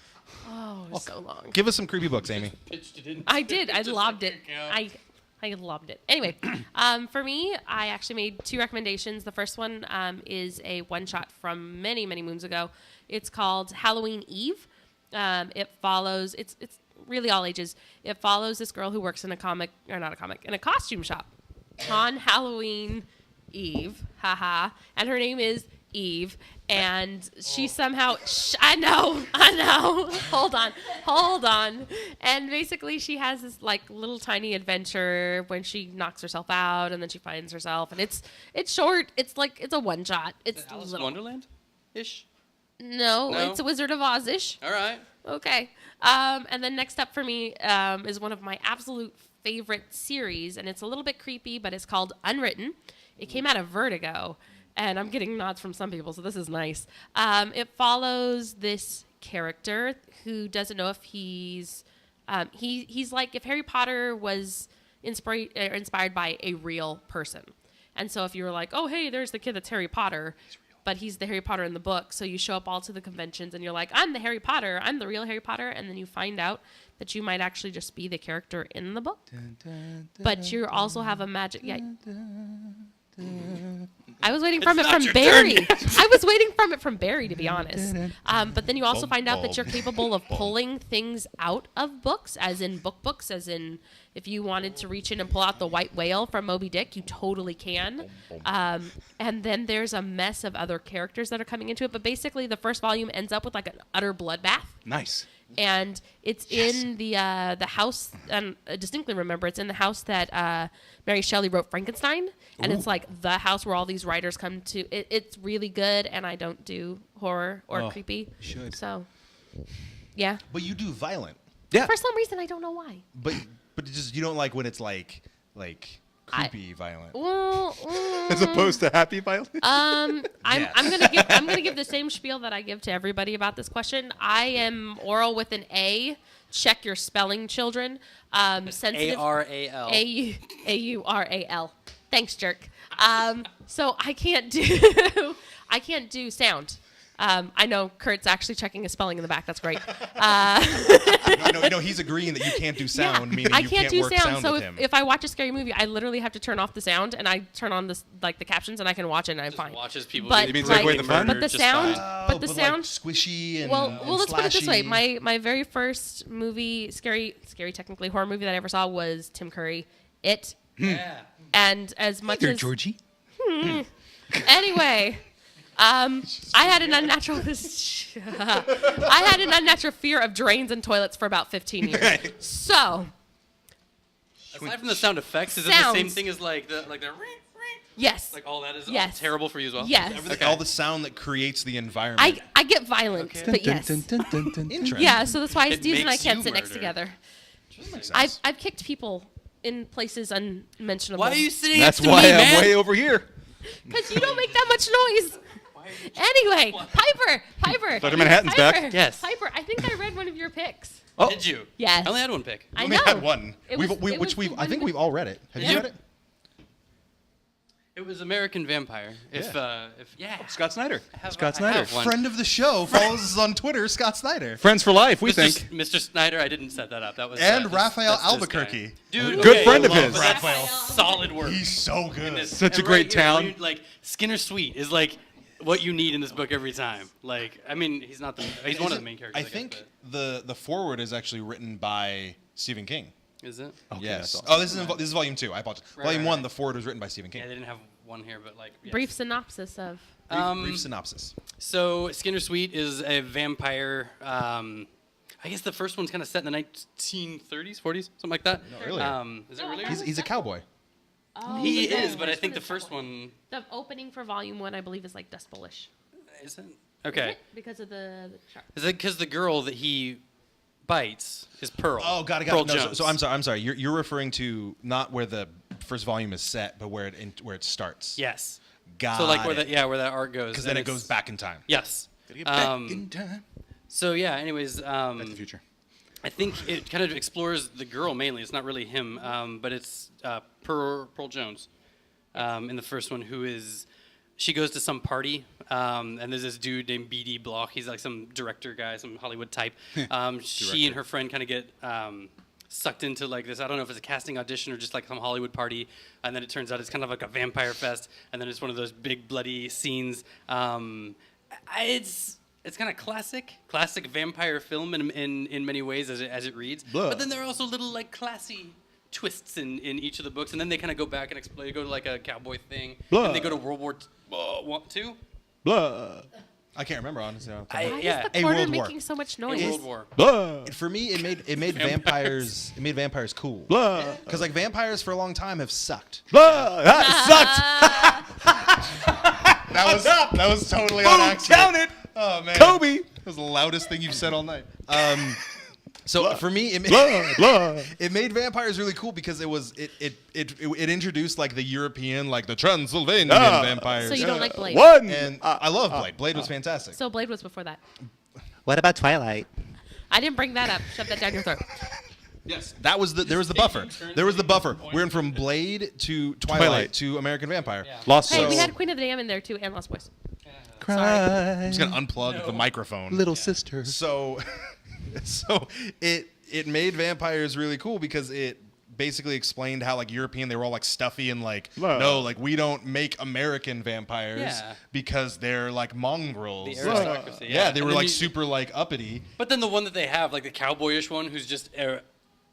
Oh, so long. give us some creepy books, Amy. Pitched it in. I did. I lobbed it. Yeah. I lobbed it. Anyway, for me, I actually made 2 recommendations. The first one is a one-shot from many, many moons ago. It's called Halloween Eve. It follows. It's really all ages. It follows this girl who works in in a costume shop on Halloween Eve. Haha. And her name is Eve, and she somehow I know hold on, and basically she has this like little tiny adventure when she knocks herself out and then she finds herself, and it's short. It's a one shot. It's Alice in little. Wonderland ish. No, No? it's a Wizard of Oz ish. All right. Okay. And then next up for me is one of my absolute favorite series, and it's a little bit creepy, but it's called Unwritten. It came out of Vertigo, and I'm getting nods from some people, so this is nice. It follows this character who doesn't know if he's like if Harry Potter was inspired by a real person. And so if you were like, oh, hey, there's the kid that's Harry Potter, but he's the Harry Potter in the book. So you show up all to the conventions and you're like, I'm the Harry Potter. I'm the real Harry Potter. And then you find out that you might actually just be the character in the book. But you also have a magic. Yeah. I was waiting from it from Barry. I was waiting from it from Barry, to be honest. But then you also find out that you're capable of pulling things out of books, as in books, as in if you wanted to reach in and pull out the white whale from Moby Dick, you totally can. And then there's a mess of other characters that are coming into it. But basically, the first volume ends up with like an utter bloodbath. Nice. And it's in the house, and I distinctly remember it's in the house that Mary Shelley wrote Frankenstein, and it's like the house where all these writers come to. It's really good, and I don't do horror or creepy. You should. So, yeah. But you do violent. Yeah. For some reason, I don't know why. But just you don't like when it's like creepy violent. Well, As opposed to happy violence. I'm gonna give the same spiel that I give to everybody about this question. I am oral with an A. Check your spelling, children. Sensitive. A-R-A-L. A-U-R-A-L. Thanks, jerk. So I can't do sound. I know Kurt's actually checking his spelling in the back. That's great. No, he's agreeing that you can't do sound, meaning I you can't do work sound. So with him. if I watch a scary movie, I literally have to turn off the sound and I turn on the captions and I can watch it and I'm fine. Watches people. But get It means like, take away the fun? but the just sound, fine. but the like, sound. squishy and Well, let's put it this way. slashy. My very first movie, scary technically horror movie that I ever saw was Tim Curry, It. Yeah. And as much There, as Georgie. anyway, I had an unnatural fear of drains and toilets for about 15 years. So, Aside from the sound effects, is it the same Sounds. thing as like the yes. like all that is Yes. terrible for you as well? Yes. Everything, all the sound that creates the environment. I get violent, Okay. but yes. Interesting. Yeah, so that's why It Steve and I makes can't you sit next murder. together. That makes sense. I've kicked people in places unmentionable. Why are you sitting That's next to why me, I'm man? way over here. Because you don't make that much noise. Anyway, Piper. Dr. Manhattan's Piper, back. Yes. Piper, I think I read one of your picks. Oh. Did you? Yes. I only had one pick. I We know. had one. It We've, was- we, it which was we've. the I one think that- we've all read it. Have you Yeah. read it? It was American Vampire. If Scott Snyder. have- Scott I Snyder. have one. Friend of the show follows us on Twitter, Scott Snyder. Friends for life, we Mr. think. Mr. Snyder, I didn't set that up. That was And that's- Raphael that's this Albuquerque. guy. Dude, Good okay, friend of I love his. That's Raphael. solid work. He's so good. This- Such a and great here, town. when you- like Skinner Sweet is like what you need in this book every time. Like, I mean, he's not the he's one of the main characters. I guess, think but- the foreword is actually written by Stephen King. Is it? Okay, Yes. that's awesome. Oh, this is volume 2. I apologize. Right, Volume right, 1, right. the foreword was written by Stephen King. Yeah, they didn't have one here, but like yes. Brief synopsis of. Brief synopsis. So Skinner Sweet is a vampire. I guess the first one's kind of set in the 1930s, 40s, something like that. No, earlier. Is it earlier? He's a cowboy. Oh, He yeah, is, but I think the is first cowboy. one The opening for volume 1, I believe, is like Dust Bowl-ish. is it. Is Okay. it? Because of the chart. Is it because the girl that he bites is Pearl? Oh, got it. Pearl No, Jones. so I'm sorry. You're referring to not where the first volume is set, but where it starts. Yes. Got So like where it. where that art goes. Because and then it it's- goes back in time. Yes. Gotta get back in time. So yeah. Anyways, Back to the future. I think it kind of explores the girl mainly. It's not really him, but it's Pearl Jones in the first one, who is she goes to some party, and there's this dude named B.D. Block. He's like some director guy, some Hollywood type. She and her friend kind of get sucked into like this. I don't know if it's a casting audition or just like some Hollywood party, and then it turns out it's kind of like a vampire fest, and then it's one of those big bloody scenes. It's it's kind of classic vampire film in many ways as it reads. Blah. But then there are also little like classy twists in each of the books, and then they kind of go back and explain. Go to like a cowboy thing, Blah. and they go to World War II. Blah. I can't remember honestly. Why Yeah. is the A porter World War. making so much In noise? World War. Blah. For me, it made vampires cool. Blah. Because like vampires for a long time have sucked. Blah. That sucked. That was totally Boom, on accident. count it. Oh man, Kobe. That was the loudest thing you've said all night. So for me, Blah. it made vampires really cool because it introduced like the European, like the Transylvanian vampires. So you don't like Blade? One. And I love Blade. Blade was fantastic. So Blade was before that. What about Twilight? I didn't bring that up. Shove that down your throat. Yes, there was the buffer. There was the buffer. We went from Blade to Twilight to American Vampire. Lost Hey, Souls. we had Queen of the Damned in there too, and Lost Boys. I'm just gonna unplug the microphone. Little sister. So it made vampires really cool because it basically explained how like European they were all like stuffy and like Wow. no, like we don't make American vampires Yeah. because they're like mongrels. The aristocracy. Yeah, they And were then like you- super like uppity. But then the one that they have, like the cowboyish one, who's just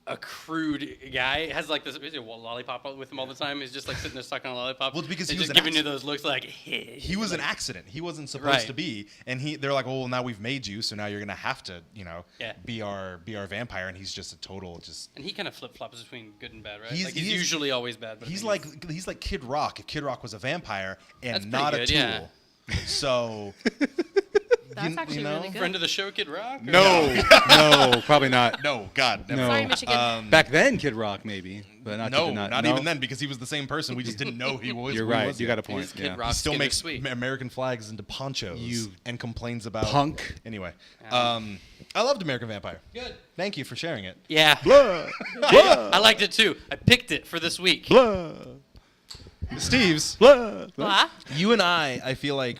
a crude guy, has like this basically a lollipop with him all the time. He's just like sitting there sucking on a lollipop. Well, it's because and he was just an giving you accident. those looks like He was an accident. He wasn't supposed Right. to be, and they're like, oh, well, now we've made you, so now you're gonna have to, Yeah. be our vampire, and he's just a total just. And he kind of flip flops between good and bad, right? He's- Like he's he's- usually always bad. But I He's think like Kid Rock. If Kid Rock was a vampire and That's not a pretty tool, good, yeah. So That's actually know? really good. friend of the show, Kid Rock. Or- No. No, probably not. no, God, never. No. Sorry, Michigan. Back then, Kid Rock, maybe. But not, No, not, not no? even then because he was the same person. We just didn't know he was. You're who he right. was You yet. got a point. He's Kid Yeah. Rock. He still Skin is makes sweet. American flags into ponchos You and complains about punk. Anyway, I loved American Vampire. Good. Thank you for sharing it. Yeah. Blah. Blah. I liked it too. I picked it for this week. Blah. Steve's, Blah. Blah. you and I feel like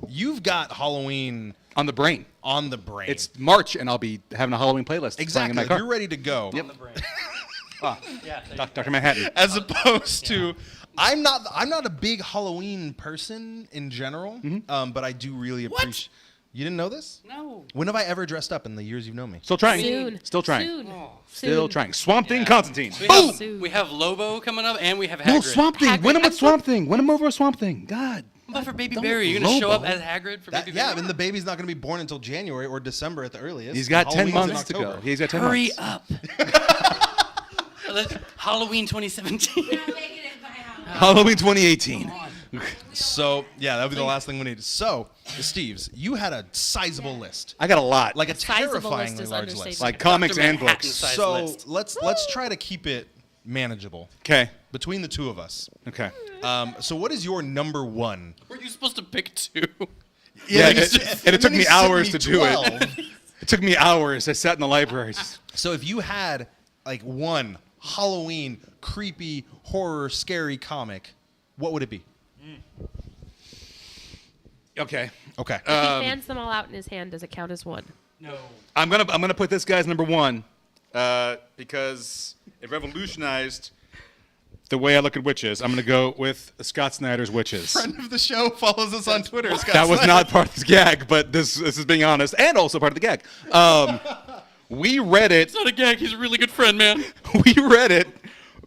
you've got Halloween On the brain. on the brain. It's March, and I'll be having a Halloween playlist playing exactly. in my Like car. you're ready to go. On the brain. Yeah. Dr. Manhattan. As opposed to, I'm not a big Halloween person in general, but I do really appreciate. You didn't know this? No. When have I ever dressed up in the years you've known me? Still trying. Soon. Still trying. Soon. Oh. Still Soon. trying. Swamp Thing, Constantine. We Boom. have, we have Lobo coming up, and we have Hagrid. No, Swamp Thing. Hagrid. Win him I'm with Swamp Thing. Win him over a Swamp Thing. God. But for Baby Don't Barry, you're gonna show up Lobo. as Hagrid for That, Baby yeah, Barry? and the baby's not going to be born until January or December at the earliest. He's got 10 Halloween's in months to go. October. He's got 10 Hurry months. up. Halloween 2017. Halloween 2018. So yeah, that would be the last thing we need. So, Steve's, you had a sizable list, I got a lot. like a Sizable list terrifyingly is large understatement. list. Like comics Dr. and Manhattan books. size So list. let's try to keep it manageable Okay. between the two of us. Okay. So what is your number one? Were you supposed to pick two? Yeah, you and said- it took then me you sent hours me to do 12. it. It took me hours. I sat in the library. So if you had like one Halloween creepy horror scary comic, what would it be? Okay. Okay. If he fans them all out in his hand, does it count as one? No. I'm gonna put this guy's number one because it revolutionized the way I look at witches. I'm gonna go with Scott Snyder's Witches. Friend of the show follows us on Twitter. Scott That was Snyder. not part of the gag, but this is being honest, and also part of the gag. We read it. It's not a gag. He's a really good friend, man. We read it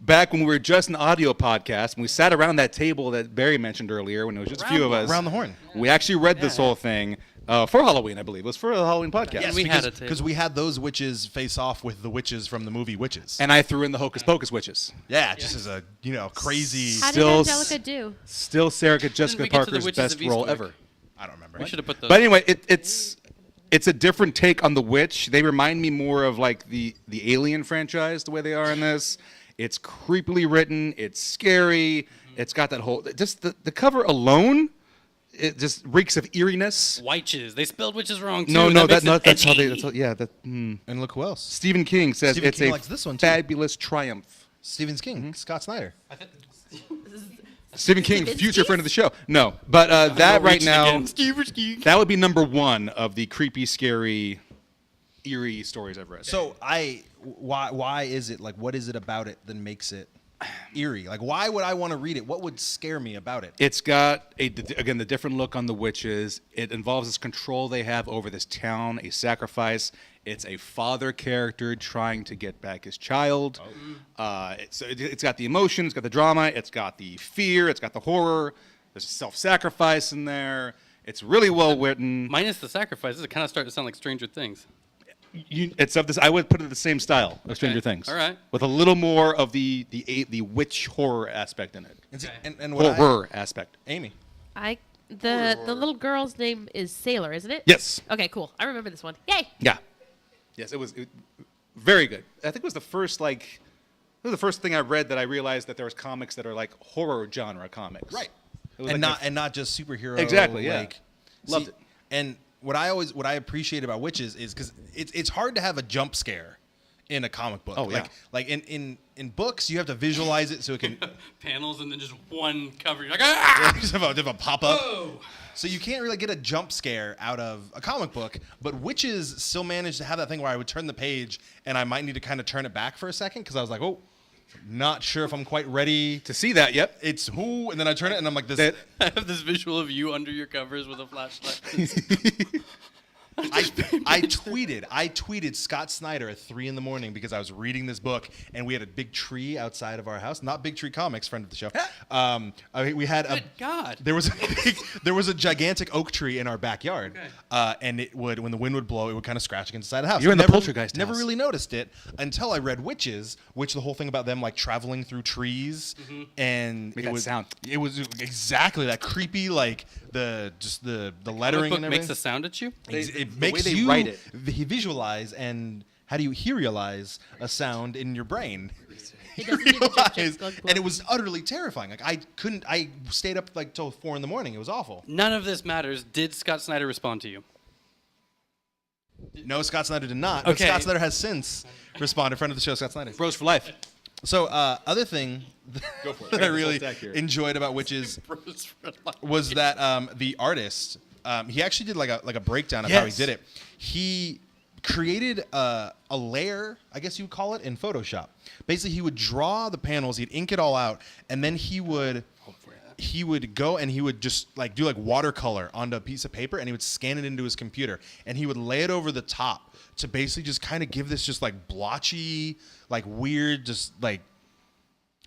back when we were just an audio podcast, and we sat around that table that Barry mentioned earlier when it was just a few of us. Around the horn. We actually read this whole thing for Halloween, I believe. It was for a Halloween podcast. Yes, we had a because we had those witches face off with the witches from the movie Witches. And I threw in the Hocus Pocus Witches. Yeah, just as a crazy. How Still did Angelica do? Still Sarah Jessica we get to the Parker's Witches best of role Eastwick? ever. I don't remember. We should have put those. But anyway, it's a different take on the witch. They remind me more of like the Alien franchise, the way they are in this. It's creepily written. It's scary. It's got that whole just the cover alone. It just reeks of eeriness. Witches. They spelled witches wrong too. No, and no, makes it that's how edgy. they. That's how, yeah, And look who else. Stephen King says Stephen it's King a likes this one, too. fabulous triumph. Stephen King, Scott Snyder. Stephen King, Stephen future King? friend of the show. No, but that right Reaching now, again. Stephen King. that would be number one of the creepy, scary, eerie stories I've read. So why is it like? What is it about it that makes it? eerie? Like, why would I want to read it? What would scare me about it? It's got again the different look on the witches. It involves this control they have over this town, a sacrifice. It's a father character trying to get back his child. It's got the emotion, it's got the drama, it's got the fear, it's got the horror. There's self-sacrifice in there. It's really well written. Minus the sacrifices, it kind of started to sound like Stranger Things. It's of this. I would put it the same style of Stranger Things. All right. With a little more of the witch horror aspect in it. And what Horror aspect. Amy. The little girl's name is Sailor, isn't it? Yes. Okay, cool. I remember this one. Yay! Yeah. Yes, it was very good. I think it was the first thing I read that I realized that there was comics that are like horror genre comics. Right. It was And like not just superhero. Exactly, yeah. Like, Loved it. And what I appreciate about witches is because it's hard to have a jump scare in a comic book. Oh, yeah. Like in books, you have to visualize it so it can Panels and then just one cover. You're like, ah! just have a pop up. Whoa! So you can't really get a jump scare out of a comic book, but witches still manage to have that thing where I would turn the page and I might need to kind of turn it back for a second because I was like, oh, not sure if I'm quite ready to see that. Yep. It's who, and then I turn it and I'm like this. I have this visual of you under your covers with a flashlight. I tweeted Scott Snyder at 3 a.m. because I was reading this book and we had a big tree outside of our house. Not Big Tree Comics, friend of the show. We had Good God. There was a gigantic oak tree in our backyard, and it would, when the wind would blow, it would kind of scratch against the side of the house. You're in the poltergeist Never house. really noticed it until I read Witches, which the whole thing about them like traveling through trees and Make it that was sound. It was exactly that creepy like the lettering Book and everything. makes a sound at you? It the makes way they you write it. visualize and how do you hearialize a sound in your brain? It doesn't do the chip, chip, glug, glug. And it was utterly terrifying. Like I stayed up like till 4 a.m. It was awful. None of this matters. Did Scott Snyder respond to you? No, Scott Snyder did not. But Okay. Scott Snyder has since responded. Friend of the show, Scott Snyder. Bros for life. So other thing Go for it. that I This whole really stack here. enjoyed about Witches Bros for life. was that the artist he actually did like a breakdown of how he Yes. did it. He created a layer, I guess you would call it, in Photoshop. Basically, he would draw the panels, he'd ink it all out, and then he would go and he would just like do like watercolor onto a piece of paper and he would scan it into his computer and he would lay it over the top to basically just kind of give this just like blotchy, like weird, just like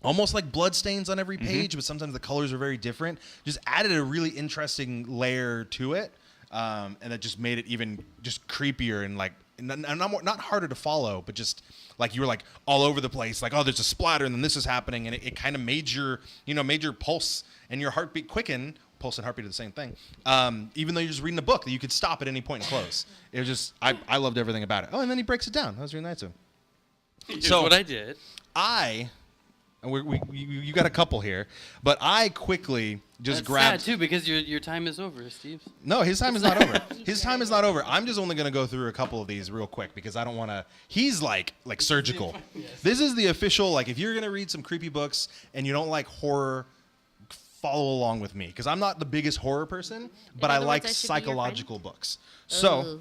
almost like blood stains on every page, but sometimes the colors are very different. Just added a really interesting layer to it, and that just made it even just creepier and like not harder to follow, but just like you were like all over the place. Like, oh, there's a splatter, and then this is happening, and it kind of made your pulse and your heartbeat quicken. Pulse and heartbeat are the same thing. Even though you're just reading a book that you could stop at any point and close. It was just I loved everything about it. Oh, and then he breaks it down. That was really nice of him. Here's So- what I did. And you got a couple here, but I quickly just That's grabbed. sad too because your time is over, Steve. No, his time is not over. His time is not over. I'm just only going to go through a couple of these real quick because I don't want to. He's like surgical. This is the official. Like, if you're going to read some creepy books and you don't like horror, follow along with me because I'm not the biggest horror person, but I other like words, I should be your psychological books. So,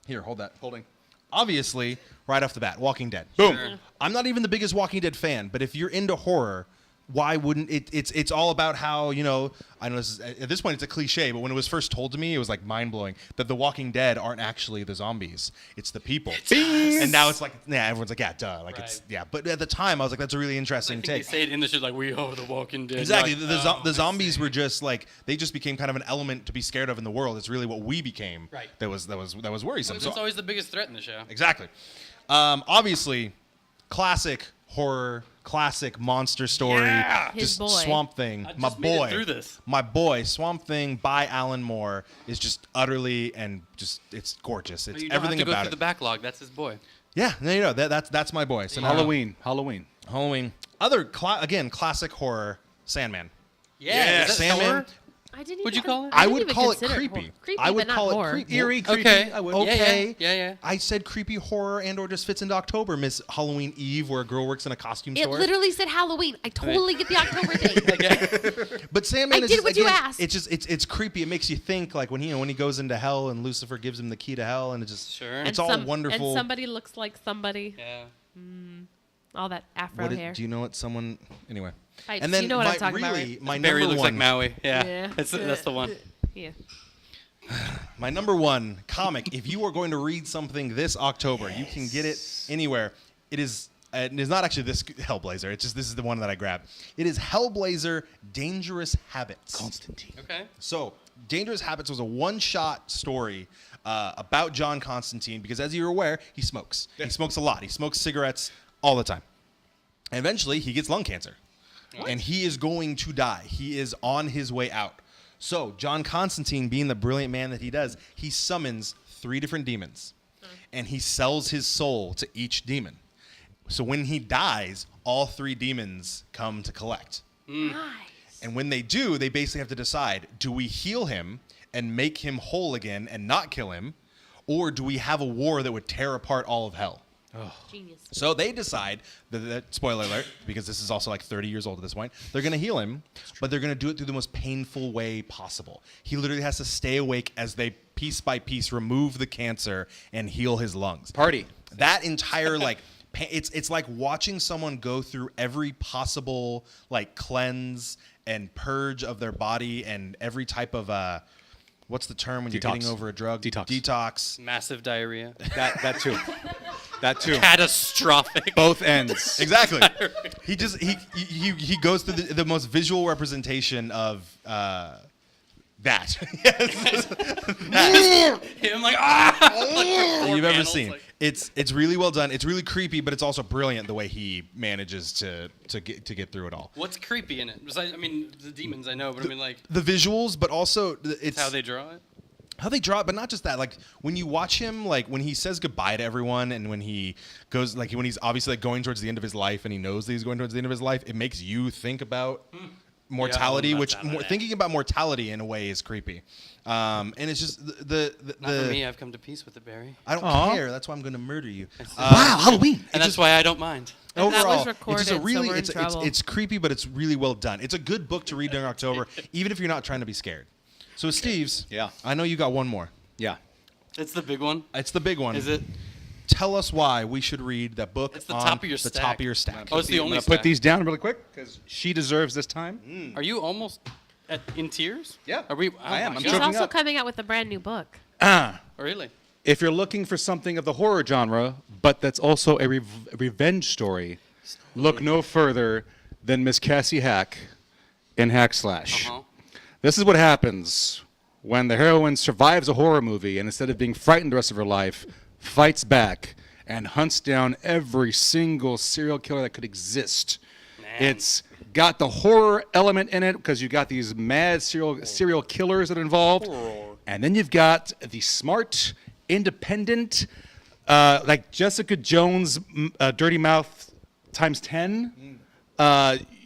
here, hold that. Holding. Obviously, right off the bat, Walking Dead. Boom. Sure. I'm not even the biggest Walking Dead fan, but if you're into horror, why wouldn't it? It's all about how, you know, I know this is, at this point it's a cliche, but when it was first told to me, it was like mind blowing that the Walking Dead aren't actually the zombies; it's the people. And now it's like, yeah, everyone's like, yeah, duh, like it's Right. yeah. But at the time, I was like, that's a really I interesting think they take. say it in the shit like we are the Walking Dead. Exactly. Like, The I zombies see. were just like they just became kind of an element to be scared of in the world. It's really what we became. Right. That was worrisome. That's So always the biggest threat in the show. exactly. Obviously, classic horror, classic monster story. Yeah. His Just boy. Swamp Thing. I My just made it boy. through this. My boy, Swamp Thing by Alan Moore is just utterly and just it's gorgeous. It's But you don't everything have to go about through it. the backlog. That's his boy. Yeah, no, you know that's my boy. So now- Halloween. Halloween. Other again classic horror. Sandman. Yeah. Is that Sandman. horror? I didn't. Would you even- call it? I I didn't would even call it consider creepy. horror. Creepy, I would but not call it horror. creepy. Eerie, creepy. Okay. I would. Okay. Yeah. I said creepy horror and or just fits into October, Miss Halloween Eve, where a girl works in a costume It store. literally said Halloween. I totally get the October thing. But Sandman I is did just, what you again, asked. It's just it's creepy. It makes you think like when he goes into hell and Lucifer gives him the key to hell and it just Sure. it's all wonderful. And somebody looks like somebody. Yeah. All that afro What hair. do you know what someone? Anyway. Right, And you then know what my, I'm talking about, really, right? my Barry number looks one, like Maui. Yeah, Yeah. that's the one. Yeah. my number one comic. If you are going to read something this October, you can get it anywhere. It is not actually this Hellblazer. It's just this is the one that I grabbed. It is Hellblazer: Dangerous Habits. Constantine. Okay. So, Dangerous Habits was a one-shot story about John Constantine because, as you're aware, he smokes. He smokes a lot. He smokes cigarettes all the time. And eventually, he gets lung cancer. And he is going to die. He is on his way out. So, John Constantine, being the brilliant man that he does, he summons 3 different demons. And he sells his soul to each demon. So, when he dies, all 3 demons come to collect. Nice. And when they do, they basically have to decide, do we heal him and make him whole again and not kill him? Or do we have a war that would tear apart all of hell? Genius. So they decide, spoiler alert, because this is also like 30 years old at this point, they're going to heal him, but they're going to do it through the most painful way possible. He literally has to stay awake as they, piece by piece, remove the cancer and heal his lungs. Party. That entire, like, it's like watching someone go through every possible, like, cleanse and purge of their body and every type of, what's the term when you're Detox. getting over a drug? Detox. Detox. Massive diarrhea. That too. That too. Catastrophic. Both ends. Exactly. He goes through the most visual representation of that. Him like like you've ever panels, seen. like- It's really well done. It's really creepy, but it's also brilliant the way he manages to get through it all. What's creepy in it? Besides, I mean, the demons I know, but I mean like The visuals, but also it's how they draw it. how they draw it, but not just that. Like when you watch him, like when he says goodbye to everyone, and when he goes, like when he's obviously like going towards the end of his life, and he knows that he's going towards the end of his life, it makes you think about mortality, Yeah, I which love that. thinking about mortality in a way is creepy. And it's just the Not for me. I've come to peace with it, Barry. I don't Aw. care. That's why I'm going to murder you. Wow, Halloween. And that's why I don't mind. And that was Overall, recorded, it's just a really so we're in it's trouble. it's creepy, but it's really well done. It's a good book to read during October, even if you're not trying to be scared. So Steve's, Yeah. I know you got one more. Yeah. It's the big one. It's the big one. Is it? Tell us why we should read that book. It's the on top of your the stack. top of your stack. Oh, it's the I'm only gonna stack. put these down really quick because she deserves this time. Are you almost in tears? Yeah. Are we? I am. my I'm He's God. choking also up. coming out with a brand new book. Ah. Oh, really? If you're looking for something of the horror genre, but that's also a revenge story, look no further than Miss Cassie Hack in Hack Slash. Uh-huh. This is what happens when the heroine survives a horror movie and instead of being frightened the rest of her life, fights back and hunts down every single serial killer that could exist. Man. It's got the horror element in it because you got these mad serial killers that are involved. And then you've got the smart, independent, like Jessica Jones, Dirty Mouth times 10.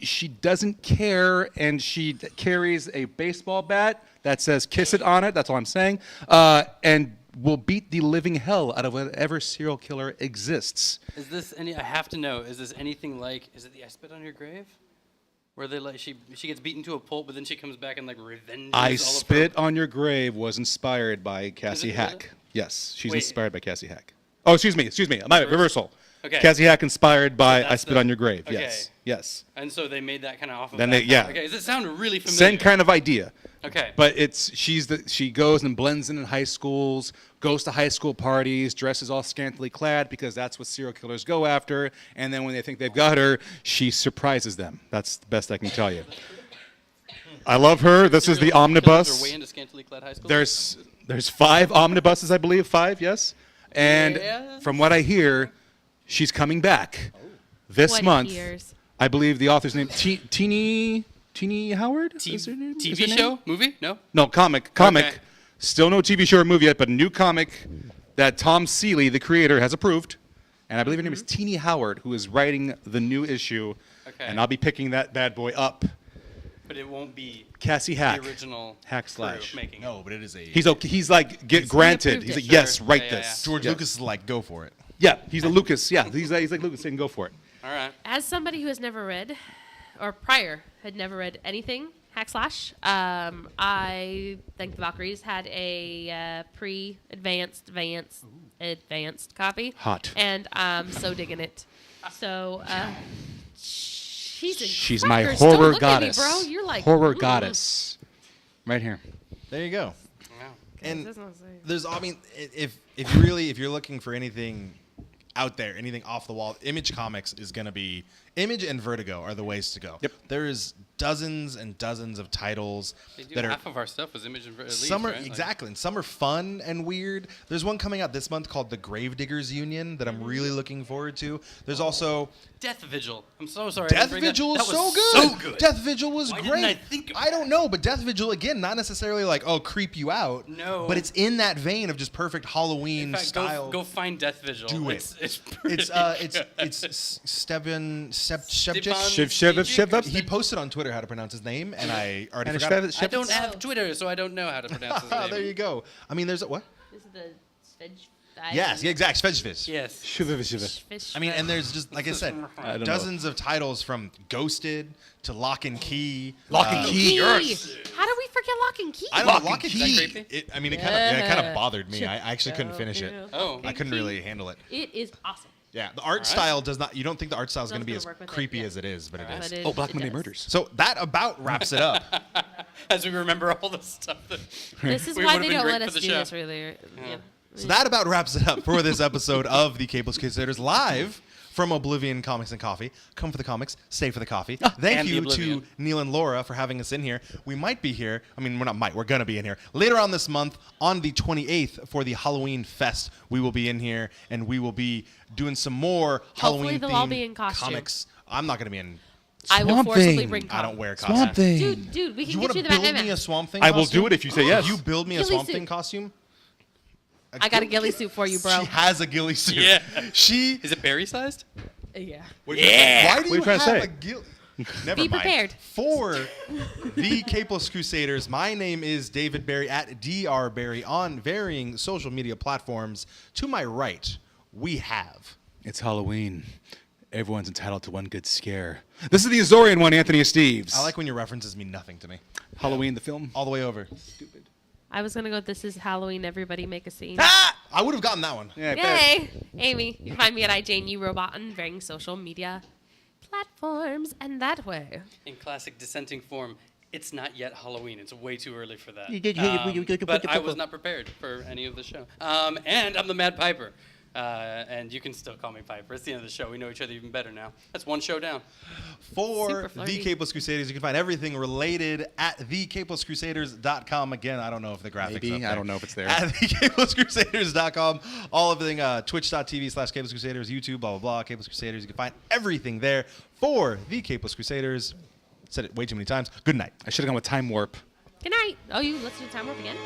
She doesn't care, and she carries a baseball bat that says "Kiss it" on it. That's all I'm saying. And will beat the living hell out of whatever serial killer exists. Is this any? I have to know. Is this anything like? Is it the I Spit on Your Grave? Where they like she gets beaten to a pulp, but then she comes back and like revenges I all Spit of her. on Your Grave was inspired by Cassie it? Hack. Yes, she's Wait. inspired by Cassie Hack. Oh, excuse me. My reversal. Okay. Cassie Hack inspired by that's I Spit the- on Your Grave. okay. Yes. And so they made that kind of off of Then that. they- yeah. Okay. Does it sound really familiar? Same kind of idea. Okay. But she goes and blends in high schools, goes to high school parties, dresses all scantily clad because that's what serial killers go after. And then when they think they've got her, she surprises them. That's the best I can tell you. I love her. This is the Serial killers omnibus. are way into scantily clad high school. There's 5 omnibuses, I believe. 5, yes. And Yes. from what I hear, she's coming back this What month. years? I believe the author's name Teeny Howard. Is her name? Is her TV name? show? Movie? No? No, comic. Okay. Still no TV show or movie yet, but a new comic that Tom Seeley, the creator, has approved. And I believe her name is Teeny Howard, who is writing the new issue. Okay. And I'll be picking that bad boy up. But it won't be Cassie Hack. the original Hack crew slash. making it. No, but it is a. He's okay. He's like, get granted. approved He's it. like, yes, Sure. write Yeah, yeah, this. George Yeah. Lucas is like, go for it. Yeah, he's a Lucas. Yeah, he's like Lucas saying, go for it. All right. As somebody who has never read, or prior had never read anything Hack Slash, I think the Valkyries had a advanced copy. Hot. And I'm so digging it. So, She's my crackers. Don't horror look at me, goddess. bro. You're like horror mm. goddess. Right here. There you go. Wow. And That's not safe. there's, I mean, if you're looking for anything out there, anything off the wall, Image Comics is going to be, Image and Vertigo are the ways to go. Yep. There's dozens and dozens of titles They do that are half of our stuff was Image and at least, some are right? Like- exactly, and some are fun and weird. There's one coming out this month called The Gravediggers Union that I'm really looking forward to. There's also Death Vigil. I'm so sorry. I Death didn't bring that- Vigil is that was so good. So good. Death Vigil was Why great. didn't I think of I don't know, but Death Vigil again, not necessarily like creep you out. No. but it's in that vein of just perfect Halloween In fact, style. Go find Death Vigil. Do it. It's pretty It's Stevan Stepan Shevchik? He posted on Twitter how to pronounce his name, and I already And forgot. I don't have Twitter, so I don't know how to pronounce his name. There you go. I mean, there's a what? This is the Svedge. Yes, yeah, exactly. Svejfish. Yes. Fish. I mean, and there's just like I said, I don't know. dozens of titles from Ghosted to Lock and Key. Lock and Key. How did we forget Lock and Key? I don't Lock know, Lock and and Key. Key. It kind of bothered me. I actually couldn't finish it. Oh. I couldn't really handle it. It is awesome. Yeah, the art style does not. You don't think the art style is Not going to be gonna as work with it, creepy yeah. as it is, but it is. But it- Oh, Black it Monday does. Murders. So that about wraps it up. As we remember all the stuff that. This is We why would've they been don't great let for us the do show. this really. Yeah. So that about wraps it up for this episode of the Capeless Crusaders live from Oblivion Comics and Coffee. Come for the comics, stay for the coffee. Thank and the you to Oblivion. Neil and Laura for having us in here. We might be here. I mean, we're going to be in here later on this month on the 28th for the Halloween Fest. We will be in here and we will be doing some more Hopefully Halloween they'll all themed be in costume. comics. I'm not going to be in. I will Swamp forcibly Thing. bring. I don't wear Swamp costumes. Thing. Dude, we can You get want you to the build Batman. me a Swamp Thing I will costume? do it if you say yes. You build me a Ghillie Swamp suit. Thing costume? I got a ghillie suit for you, bro. She has a ghillie suit. Yeah. She. Is it berry sized? Yeah. Why do What are you you trying have to say? a ghillie? Never Be mind. prepared. For the Capeless Crusaders, my name is David Barry at DR Barry on varying social media platforms. To my right, we have. It's Halloween. Everyone's entitled to one good scare. This is the Azorian one, Anthony Steves. I like when your references mean nothing to me. Halloween, the film. All the way over. I was gonna go. This is Halloween. Everybody make a scene. Ah! I would have gotten that one. Yeah, Yay, Amy. You can find me at iJaneURobot on varying social media platforms, and that way. In classic dissenting form, it's not yet Halloween. It's way too early for that. You But I was not prepared for any of the show. And I'm the Mad Piper. And you can still call me Piper. It's the end of the show. We know each other even better now. That's one show down. For Super the flirty. Capeless Crusaders, you can find everything related at thecapelesscrusaders.com. Again, I don't know if the graphics Maybe. up there. I don't know if it's there. At thecapelesscrusaders.com. All everything, twitch.tv/Capeless Crusaders, YouTube, blah, blah, blah, Capeless Crusaders. You can find everything there for the Capeless Crusaders. Said it way too many times. Good night. I should have gone with Time Warp. Good night. Oh, you listened to Time Warp again?